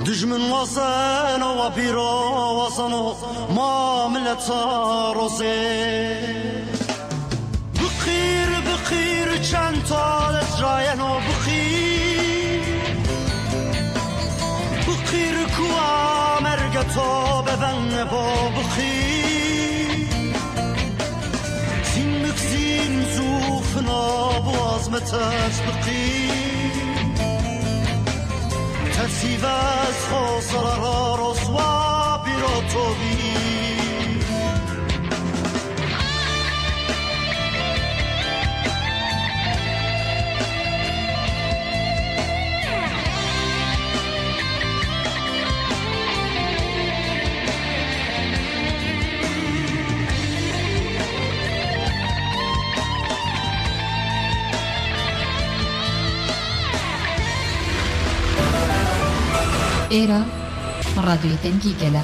دجمن وزن و بیرا وزن و معاملت روزه بخیر چند تا ازراین و بخیر کوا مرگتا ببن با بخیر زینک زین زوفنا بوازمتش بخیر ترسیب از خسر را رسوا بیرا تو بی Era radyoyu tenkigeler.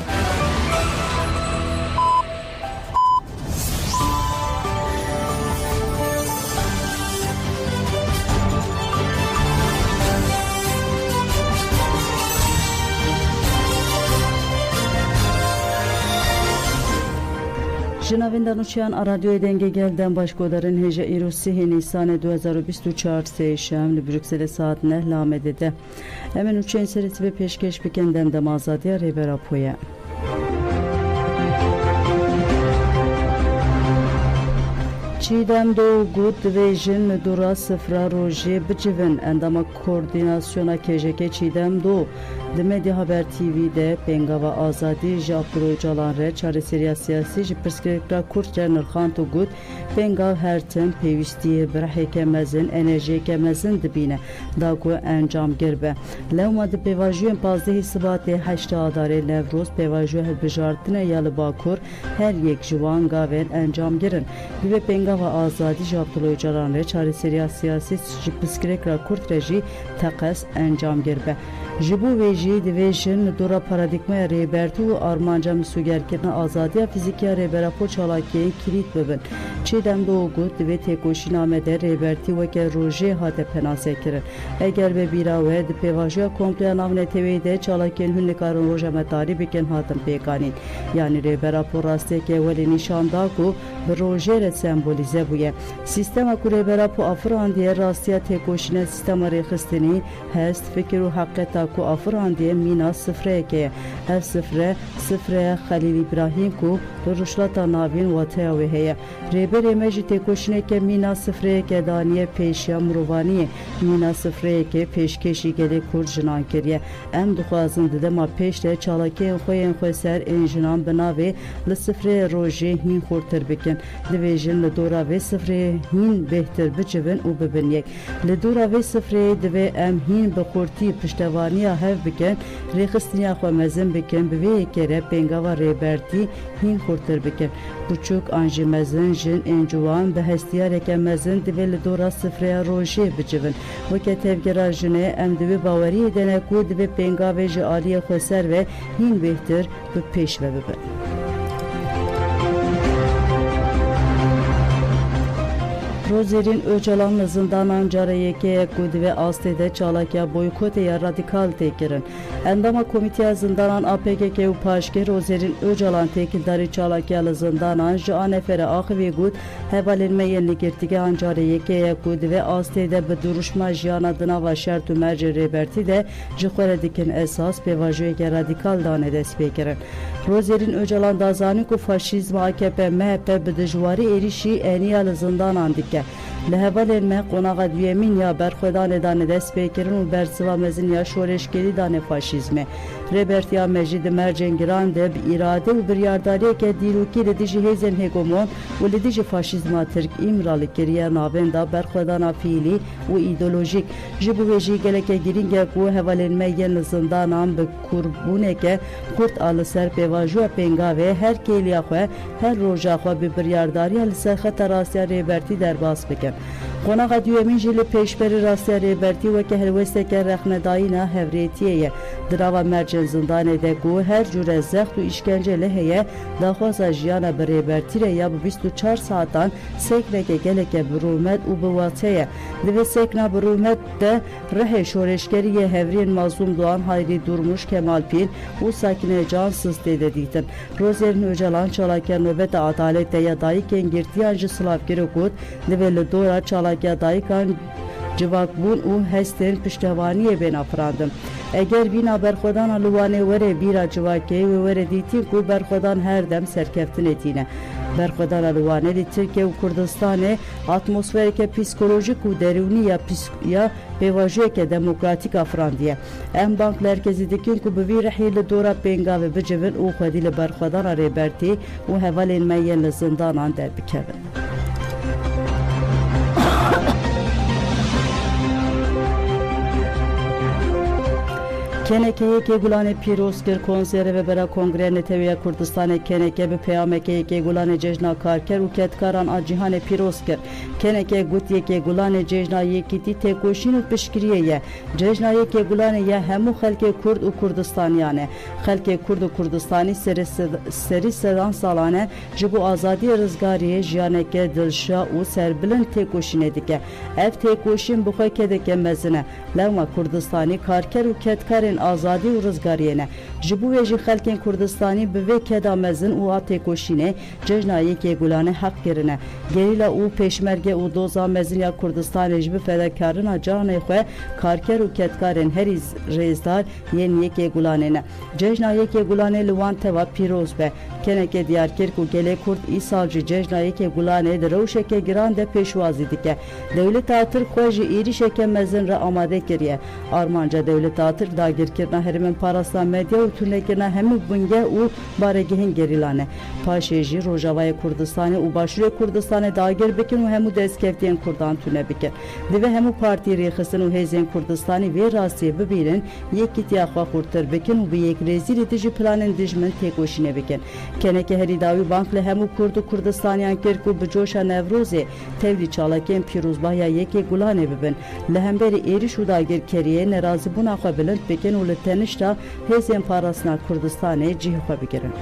Jinavindanuçyan radyoyu denge gelden başkodarın heja irusi Nisan 2024 seyşem Brüksel'e saat nehlamedede. Hemen uçen serisi ve peşkeş bikenden de mazadiya Riberapoya. Çiğdem Doğu Gut ve Jin Dura Sıfra Roji Bicivin endama koordinasyona kejeke Çiğdem Doğu de Medya Haber TV'de Pengava Azadi Japro Calan Re Çare Seriya Siyasi Perskrekra Kurt Nırxan Gut Pengav Hertin Pevistiye Brahekemezin Enerjikemezin dibine Dagu Encam Girbe Levma de Pevajuyen Pazde Hisibatı Haşta Adare Nevroz Pevajuyen Helbejartine Yalı Bakur her yek Jivan Gaven Encam Girin ve Pengava Azadi Japro Calan Re Çare Seriya Siyasi Perskrekra Kurt Reji Takas Encam Girbe Jibu ve Divijin Dura Paradigmaya Rebertu Armanca Müsugerkirna Azadiya Fizikiya Reberapo Çalakiye Kilit Bebin Çiğdem Doğugut ve Tekoşinamede Reberti Veke Roje Hate Penasekirin Eger ve Birawe de Pevajuya Komple Navne TV'de Çalakiyen Hünlikarın Roja Metari Biken Hatın Pekanin yani Reberapo Rasteke Veli Nişandaku ve Roje sembolize buye Sistema ku Reberapo Afran diye Rastiya Tekoşine Sistema Rekhistini Hest Fikiru Hakketa ku Afran diye Mina Sıfreke ev sıfre Halil İbrahim ku Ruşlata Navin Vataya ve heye Reber Emeji Tekoşineke Mina Sıfreke Daniye Peşya Muruvaniye Mina Sıfreke Peşkeşi Gele Kurjinan Keriye em duxwazin didema peşte Çalakên xweyên xwe ser ên jinan binavê li sıfrê rojê hîn xurtir bikin divêjin li dora vê sıfrê hîn bêhtir bicivin û bibin yek li dora vê sıfrê divê em hîn bi xurtî piştevaniya hev bikin rêxistiniya xwe mezin bikin bi vê yekê re pêngava rêbertî hîn xurtir bikin Buçuk anjî mezin jin ên ciwan bi hestiyareke mezin divê li dora sıfreya rojê bicivin weke tevgera jinê em divê baweriyê dene ku divê pêngavê ji aliyê xwe ser ve hîn bêhtir bi pêş ve bibin. Rozer'in Öcalan zindanan carayeke kudi ve astede çalakya boykoteya radikal tekirin. Endama komiteya zindanan APKK u paşke Rozer'in Öcalan tekildari çalakya zindanan janefere akhve gud hevalenme yenli girtige ancarayeke kudi ve astede be duruşma jana dına ve şertu merci reberti de jixwere dikin esas pevajoyeke radikal dane despekirin. Rozer'in Öcalan dazani ku faşizm AKP MHP be dijwari erişi eniya zindanan dike. Lehevalên me qonağa duyemin ya berxwedanê dane dest pêkirin û bersiva mezin ya şoreşgerî dane faşîzmê. Rêbertiya me jî di mercên giran de bi îrade û biryadariyeke dîrokî li dijî hêzên hegemon û li dijî faşîzma Tirk îmralî kiriye navên da berxwedana fiîlî û îdeolojîk. Ji bo wê jî geleke girîng e ku hevalên me yên li zindanan bi kurbûneke Kurt a li ser pêvajoya pêngavê her kêliya xwe her roja xwe bi biryardariya li ser xeta rastiya rêbertî derbas bikin. Qonağa düyemin jili peşberi rastya rêbertî weke helwesteke rexnedayîna hevretiyê ye. Dirava Mercan zindanê de ku her cure zext û işkence lê heye daxwaza jiyana bi rêbertî re ya bi 24 saatan sekreke geleke bi rûmet û bi watê ye. Di vê sekna bi rûmet de rihê şoreşgeriyê hevriyên Mazlûm Doğan Hayrî Durmuş Kemalpîr û Sakine Can Sistê de dîtin. Rozerên Öcalan çalakya nöbeta adalet de ya dayîkên girtiyan ji silavgirê got divê li dora çalakya dayîkan civakbûn û hestên piştevaniyê bên afirandin. Eger vîna berxwedana li Wanê were bîra civakê wê were dîtîn ku berxwedan her dem serkeftinê tîne. Berxwedana li Wanê li Tirkiye û Kurdistanê atmosfereke psikolojik û derûnî ya pêvajiyeke demokratîk afrandiye. Em bank merkezî dikin ku bi vî rihê li dora pêngavê bicivin û xwedî li berxwedana rêbertî û hevalên me yên li zindanan derbikevin. Keneke yekê Gulanê pîroz kir konserê ve bera Kongreya Netewîya Kurdistanê Keneke bi peyameke yekê Gulanê cejna karker û ketkaran a cîhanê pîroz kir. Keneke got yekê Gulanê cejna yekîtî têkoşîn û piştgiriyê ye. Cejna yekê Gulanê ya hemû xelkê Kurd û Kurdistaniyan e. Xelkê Kurd û Kurdistanî serî sedan salan e ji bo azadiyê rizgariyê jiyaneke dilşa û serbilind têkoşînê dike. Ev têkoşîn bi xwe kedeke mezin e. Lewma Kurdistanî karker û ketkarên azadî û rizgariyê ne. Ji bo wê jî xelkên Kurdistanî bi vê keda mezin û a têkoşînê cejna yekê Gulanê heq kirine. Gerîla û pêşmerge û doza mezin ya Kurdistanê ji bi fedakarina canê xwe karker û ketkarên herî rêzdar yên yekê Gulanê ne. Cejna yekê Gulanê li wan teva pîroz be. Keneke Diyarkirk û gelê Kurd îsal jî cejna yekê Gulanê di rewşeke giran de pêşwazî dike. Dewleta Tirk xwe ji êrişeke mezin re amade kiriye. Armanca Dewleta Tirk dagirkirina herîmên parastan medya û tûnekirina hemû bingeh û baregehên gerîlan e. Paşê jî Rojavayê Kurdistanê û Başûrê Kurdistanê dagir bikin û hemû destkeftiyên Kurdan tune bikin. Divê hemû partî rêxistin û hêzên Kurdistanî vê rastiyê bibînin yekîtiya xwe xurtir bikin û bi yekrêzî dijî planên dijmin têkoşînê bikin. Keneke herî dawî bank li hemû Kurd û Kurdistaniyan kir ku bi coşa Newrozê tevlî çalakên pîrozbahya yekê Gulanê bibin. Li hemberî êriş û dagirkeriyê nerazîbûna xwe bilind bikin û li tenişta hêzên parastina Kurdistanê cihê xwe bigirin.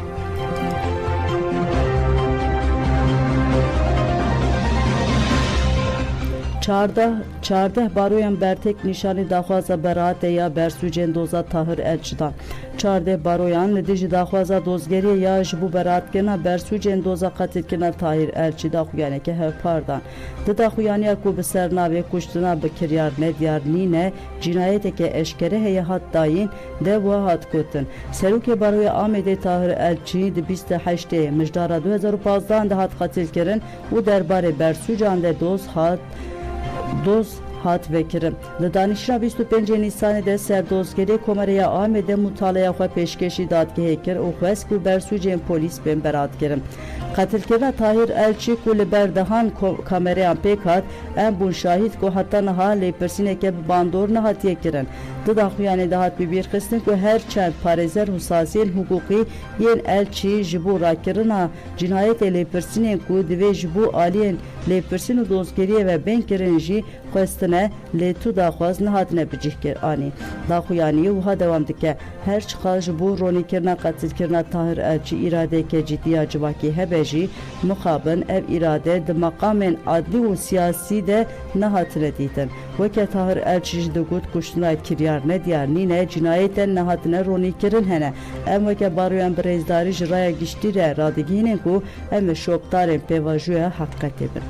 Çardeh baroyan bertek nişanî daxwaza beraatê ya bersûcên doza Tahir Elçidan. Çardeh baroyan li dijî daxwaza dozgeriyê ya ji bo beraatkirina bersûcên doza qetilkirina Tahir Elçî daxuyaneke hevpardan. Di daxuyaniya ku bi ser navê kuştina bi kiryar nediyar nîne cinayeteke eşkere heye hat dayîn de wa hat gotin. Serokê baroya Amedê Tahir Elçî di 28 mijdara 2015 de hat qetilkirin û derbarê bersûcan de doz hat vekirin. Li danîşina 25 Nîsanê de serdozgerê Komereya Amedê mutaleya xwe pêşkêşî dadgehê kir û xwest ku bersûcên polîs bên beratkirin. Qetilkirina Tahir Elçî ku li ber dehan kamereyan pêk hat, em bûn şahîd ku heta niha lêpirsîneke bi bandor nehatiye kirin. Di daxuyanê de hat bibîrxistin ku her çend parêzer û saziyên hukûqî yên Elçî ji bo rakirina cinayetê lêpirsînên ku divê ji bo aliyên lêpirsîn û dozgeriyê ve bên kirin jî xwestine lê tu daxwaz nehatine bicih anî. Daxuyanî wiha dewam dike. Her çiqa ji bo ronîkirina qetilkirina Tahir Elçî îradeke ciddiya civakî hebe jî mixabin ev îrade di maqamên adlî û siyasî de nehatine dîtin. Weke Tahir Elçî ji digot kuştina kiryar nediyar nîne cinayeten nehatine ronîkirin hene. Em weke baroyan bi rêzdarî ji raya giştî re radigihînin ku em ê şopdarên pêvajoya heqetê bin.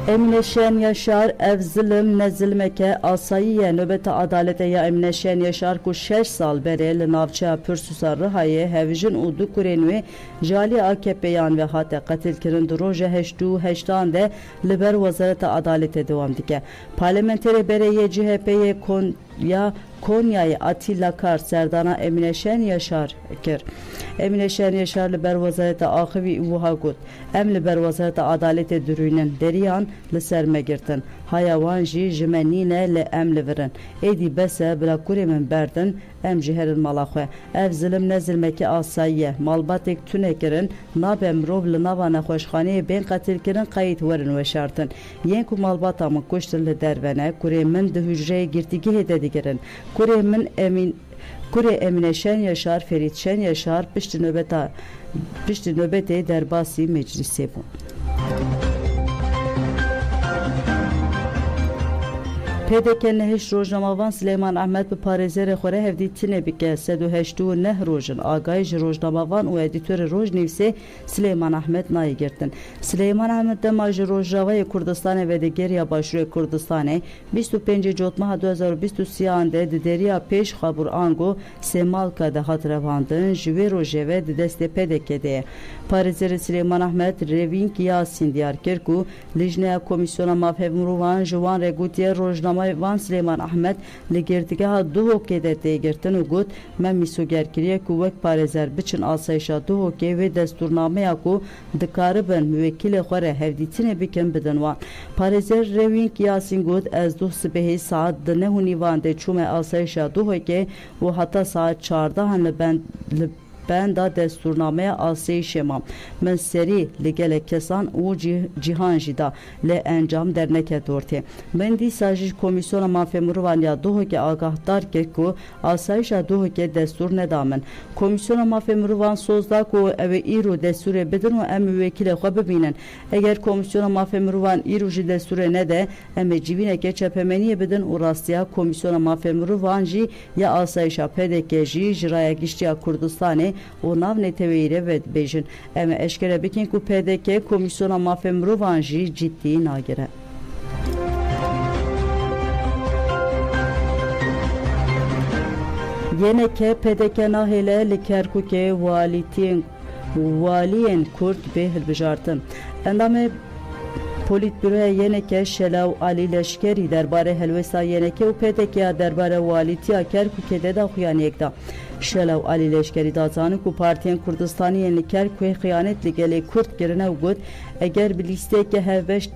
Emine Şen Yaşar ev zilim ne zilmeke asayiye nöbete adalete ya Emine Şen Yaşar ku 6 sal berê li navçeya Pirsûsa Rihayê hevjin û du kurên wê jalî AKP'yan ve hate qetilkirin di roja 8 de li ber Wezareta Adaletê dewam dike. Parlamenterê berê yê CHP'ye Konya'yı Atilla Kar serdana Emine Şen Yaşar kir. Emine Şen Yaşar li ber Wezareta Axivî wiha got. Em li ber Wezareta Adaletê dirûnin deriyan li ser me girtin. hayawan jî ji me nîne li em li virin. Êdî bese bila kurê min berdin em jî herin mala xwe. Ev zilim ne zilmekî asayî ye. Malbatêk tune kirin, nabe mirov li nava nexweşxaneyê bên qetil kirin qeyîd werin weşartin. Yên ku malbata min kuştin li derve, kurê min di hûjreyê girtîgehê de digirin. Kurê min Kurê Emine Şen Yaşar, Ferit Şen Yaşar piştî nöbetê derbasî meclisê bûn. PDK nehêş rojnamavan Sileyman Ahmed bi parêzerê xwe re hevdîtinê bike 189 rojin agahî ji rojnamavan û edîtörê Rojnivîsê Sileyman Ahmed nayê girtin. Sileyman Ahmed dema ji Rojavayê Kurdistanê ve di geriya Başûrê Kurdistanê 25 Cotmeha 2023 de di deriya pêş xabûr ango Sêmalka de hat revandin ji wê rojê ve di destê PDK de ye. Parêzerê Sileyman Ahmed Revînk Yasîn diyar kir ku lijneya Komîsyona Mafev Mirovan ji wan re gotiye rojnama Van Sileyman Ahmed li girtîgeha Duhokê de tê girtin û got me mîsogerkiriye ku wek parêzer biçin asayişa Duhokê vê destûrnameya ku dikaribin müvekkilê xwe re hevdîtinê bikin bidin wan. Parêzer Revînk Yasîn got ez duh sibehê saet di nehû nîvan de çûme asayişa Duhokê û heta saet 14 li benda destûrnameya asayişê mam. Min serî li gelek kesan û cîhan jî da lê encam derneket ortê. Min dîsa jî Komîsyona Mafê Mirovan ya Duhokê agahdar kir ku asayişa Duhokê destûr neda min. Komîsyona Mafê Mirovan soz da ku ew ê îro destûrê bidin û em müvekkilê xwe bibînin. Eger Komîsyona Mafê Mirovan îro jî destûrê nede em ê civîneke çepemeniyê bidin û rastiya Komîsyona Mafê Mirovan jî ya asayişa PDK jî ji raya giştiya Kurdistanê û nav neteweyî re vedibêjin. Em ê eşkere bikin ku PDK Komîsyona Mafê Mirovan jî ciddî nagire. Yeneke PDK nahêle li Kerkûkê waliyên Kurd bê hilbijartin. Endamê Polîtbüroya Yeneke Şelaw Alî Leşkerî derbarê helwesta Yeneke û PDK derbarê walîtiya Kerkûkê de xuyaniyek da. Şelaw Alî Leşkerî da zanin ku partiyên Kurdistanî yên li Kerkûkê xıyanet li gelê Kurd kirine û got eger bi lîstekê hevbeş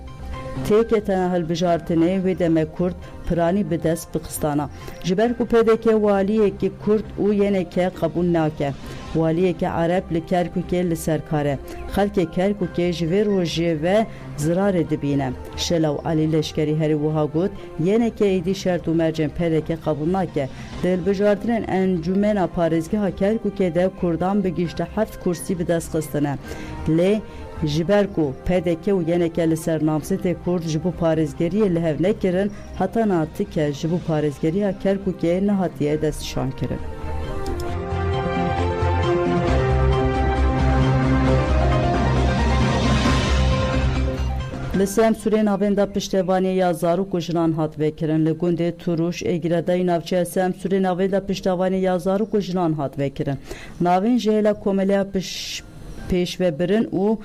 têkê tena hilbijartinê wê deme Kurd piranî bi dest bixistana. Ji ber ku PDK waliyekî Kurd û Yeneke qebûl nake. Waliyeke Arab li Kerkûkê li ser kare. Xelkê Kerkûkê ji vê rojê ve zirarê dibîne. Şelaw Alî Leşkerî herî wiha got Yeneke êdî şert û mercên PDK qebûl nake. Di hilbijartinên Encûmena Parêzgeha Kerkûkê de Kurdan bi gîşte 7 kursî bi dest xistine. Lê ji ber ku PDK û Yeneke li ser namzetê Kurd ji bo parêzgeriyê li hev nekirin heta na tike ji bo parêzgeriya Kerkûkê nehatiye destnîşan kirin. Li Semsûrê navenda piştevaniya ya zarok û jinan hat vekirin. Li gundê Turuş êgiredayî navçeya Semsûrê navenda piştevaniya ya zarok û jinan hat vekirin. Navên ji hêla komeleya pêşvebirin û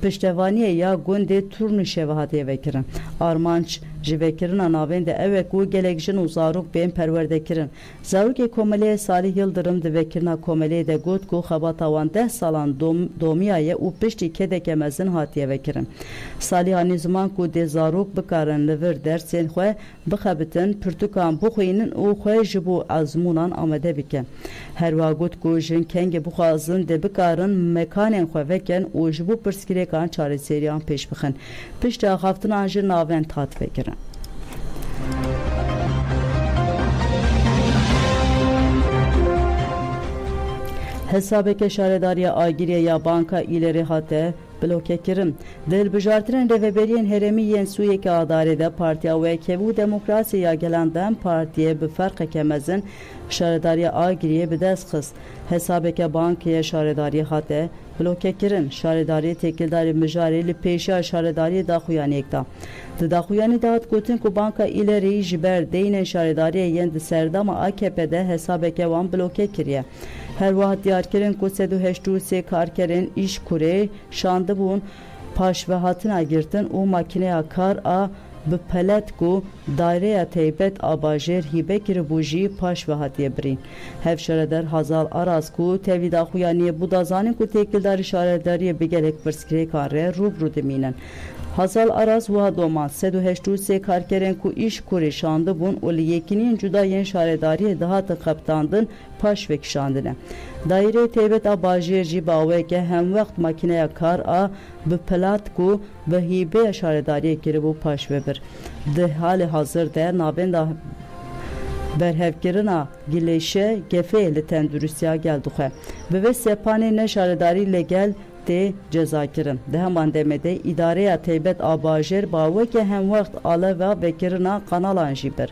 piştevaniyê ya gundê Turnuşê ve hatiye vekirin. Armanc ji vekirina navên de ew e ku gelek jin û zarok bên perwerdekirin. Zarokê Komeleyê Salih Yıldırım di vekirina Komeleyê de got ku xebata wan 10 salan domiya ye û piştî kedeke mezin hatiye vekirin. Salih anî ziman ku dê zarok bikarin li vir dersên xwe bixebitin, pirtûkan bixwînin û xwe ji bo ezmûnan amade bikin. Herwa got ku jin kengê bixwazin dê bikarin mekanên xwe vekin û ji bo pirsgirêkan çareseriyan pêş bixin. Piştî axaftinan jî navên hat vekirin. Hesabeke şaredariya agiriye ya banka ileri hate bloke kirin. Dilbijartinên rêveberiyên herêmî yên Sûyekê adarê Partiya Wekevû Demokrasî ya gelen Dem Partiye bi ferqeke mezin şaredariya agiriye bi dest xist. Hesabeke bankaya şaredariye hate bloke kirin. Şaredariyê têkildarê mijarê li pêşiya şaredariyê daxuyaniyek da. Di daxuyanî de hat gotin ku banka îlerî ji ber deynên şaredariyê yên di serdama AKP'de hesabeke wan bloke kiriye. Her vaxt diyarkirin ku 183 karkerên îşkurê şandibûn paş ve hatina girtin û makineya kar a bi pelet ku daireya teybet a bajêr hîbe kiribû jî paş ve hatiye birîn. Hev şaredar Hazal Aras ku tevî daxuyaniyê bû da zanin ku têkildarî şaredariyê bi gelek pirsgirêkan re rûbirû dimînin. Hazal Aras wa doman 183 karkerên ku îş kurê şandibûn û li yekîniyên cuda yên şaredariyê dihatin qebtandin paş vekişandine. Daîreyê Taybet a Bajêr jî baweke hemwext makîneya kar a bi pilat ku bi hîbeya şaredariyê kiribû paş vebir. Di halê hazir de navenda berhevkirina gilêşe gefê li tenduristiya gel dixwe. Bi vê sepanê ne şaredarî legel tê cezakirin. Di heman demê de îdareya Taybet a Bajêr baweke hemwext aleva vekirina kanalan jî bir.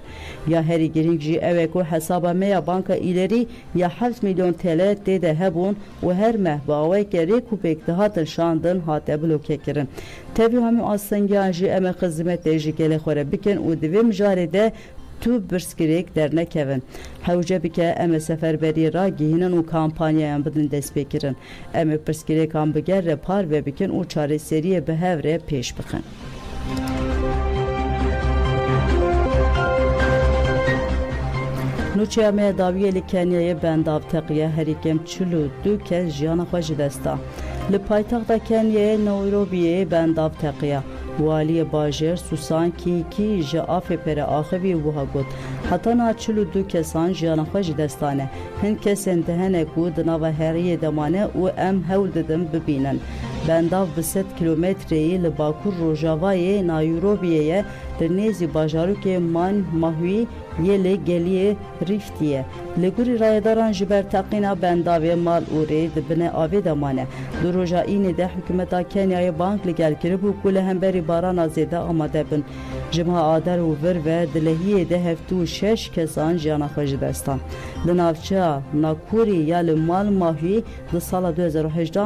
Ya herî girîng jî ew e ku hesaba me ya Banka İlerî ya 7 milyon TL tê de hebûn û her meh baweke rêkûpêk dihatin şandin hate blokekirin. Tevî hemû astengiyan jî em ê xizmetê jî gelê xwe re bikin û di vê mijarê de tu birskirêk dernekevin. Hewce bike em ê seferberiyê ragihînin û kampanyayan bidin destpêkirin. Em ê pirskirêkan bi ger re parve bikin û çareseriyê bi hev re pêş bixin. Nûçeya me dawiyê li Kenyayê bendav teqiye herî kêm 42 kes jiyana xwe ji dest da. Li paytexta Kenyayê Nairobiyê bendav teqiye. Waliyê Bajêr Susan Kîkî ji afê pere axivî wiha got. Hetana 42 kesan jiyana xwe ji destan e. Hin kesên de hene ku di nava heriyê de mane û em hewl didin bibînin. Bendav bi 100 kilometreyê li Bakur Rojavayê Nairobiyê ye li nêzî bajarokê Man Mahwî yê li geliyê Riftî ye. Li gurî rayedaran ji ber teqîna bendavê mal û rê dibine avê de mane. Di roja înê de hikûmeta Kenyayê bank li gel kiribû ku li hemberî barana zêde amade bin. Ji meha Ader û Vir ve Dilehiyê de 76 kesan jiyana xwe ji destan. Li navçeya Nakurî ya li Mal Mahwî di sala 2018